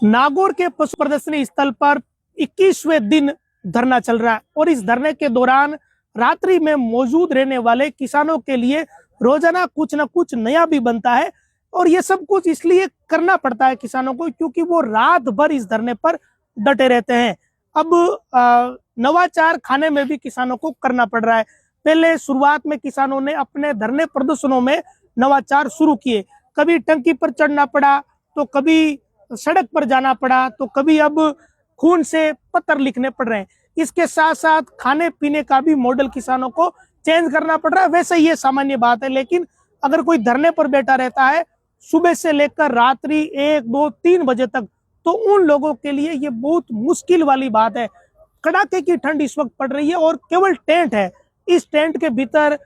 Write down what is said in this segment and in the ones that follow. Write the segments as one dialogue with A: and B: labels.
A: नागौर के पशु प्रदर्शनी स्थल पर 21वें दिन धरना चल रहा है और इस धरने के दौरान रात्रि में मौजूद रहने वाले किसानों के लिए रोजाना कुछ न कुछ नया भी बनता है और ये सब कुछ इसलिए करना पड़ता है किसानों को क्योंकि वो रात भर इस धरने पर डटे रहते हैं। अब नवाचार खाने में भी किसानों को करना पड़ रहा है। पहले शुरुआत में किसानों ने अपने धरने प्रदर्शनों में नवाचार शुरू किए, कभी टंकी पर चढ़ना पड़ा तो कभी सड़क पर जाना पड़ा तो कभी अब खून से पत्र लिखने पड़ रहे हैं। इसके साथ साथ खाने पीने का भी मॉडल किसानों को चेंज करना पड़ रहा है। वैसे ये सामान्य बात है, लेकिन अगर कोई धरने पर बैठा रहता है सुबह से लेकर रात्रि 1, 2, 3 बजे तक, तो उन लोगों के लिए ये बहुत मुश्किल वाली बात है। कड़ाके की ठंड इस वक्त पड़ रही है और केवल टेंट है, इस टेंट के भीतर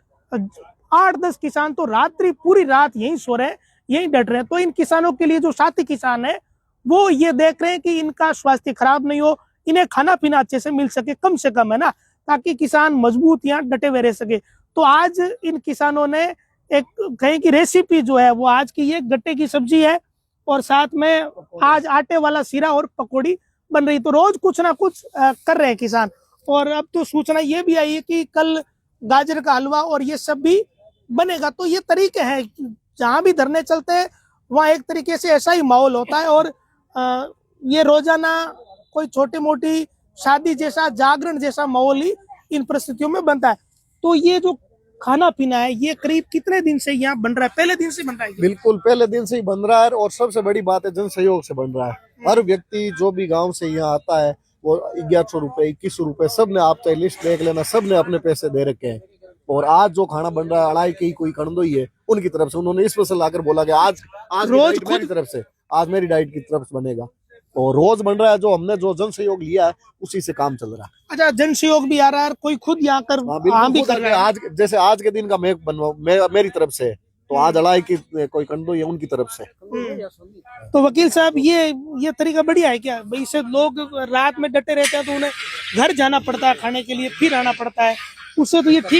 A: 8-10 किसान तो पूरी रात यहीं सो रहे हैं, यहीं डट रहे हैं। तो इन किसानों के लिए जो साथी किसान है वो ये देख रहे हैं कि इनका स्वास्थ्य खराब नहीं हो, इन्हें खाना पीना अच्छे से मिल सके, कम से कम, है ना, ताकि किसान मजबूत यहाँ डटे हुए रह सके। तो आज इन किसानों ने एक कहीं की रेसिपी जो है वो आज की ये गट्टे की सब्जी है और साथ में आज आटे वाला सीरा और पकौड़ी बन रही। तो रोज कुछ ना कुछ कर रहे हैं किसान। और अब तो सूचना ये भी आई है कि कल गाजर का हलवा और ये सब भी बनेगा। तो ये तरीके हैं, जहां भी धरने चलते हैं वहां एक तरीके से ऐसा ही माहौल होता है और ये रोजाना कोई छोटी मोटी शादी जैसा, जागरण जैसा माहौल ही इन परिस्थितियों में बनता है। तो ये जो खाना पीना है ये करीब कितने दिन से यहाँ बन रहा है? पहले दिन से बन रहा है?
B: बिल्कुल पहले दिन से ही बन रहा है और सबसे बड़ी बात है जन सहयोग से बन रहा है। हर व्यक्ति जो भी गांव से यहाँ आता है वो 1100 रुपए, 2100 रुपए, सब ने, आप चाहे लिस्ट देख लेना, सब ने अपने पैसे दे रखे हैं। और आज जो खाना बन रहा है अड़ाई की कोई कणदोई है उनकी तरफ से, उन्होंने स्पेशल आकर बोला कि आज
A: रोज
B: मेरी तरफ से, आज मेरी डाइट की तरफ से बनेगा और रोज बन रहा है। जो हमने जो जन सहयोग लिया है उसी से काम चल रहा है।
A: अच्छा, जन सहयोग भी आ रहा है, कोई खुद यहाँ कर भी कर रहा है।
B: आज जैसे आज के दिन का मैं बनवा मेरी तरफ से, तो आज अड़ाई की कोई कंडोई है उनकी तरफ से।
A: तो वकील साहब ये तरीका बढ़िया है क्या? भाई इससे लोग रात में डटे रहते हैं तो उन्हें घर जाना पड़ता है खाने के लिए, फिर आना पड़ता है, उससे तो ये ठीक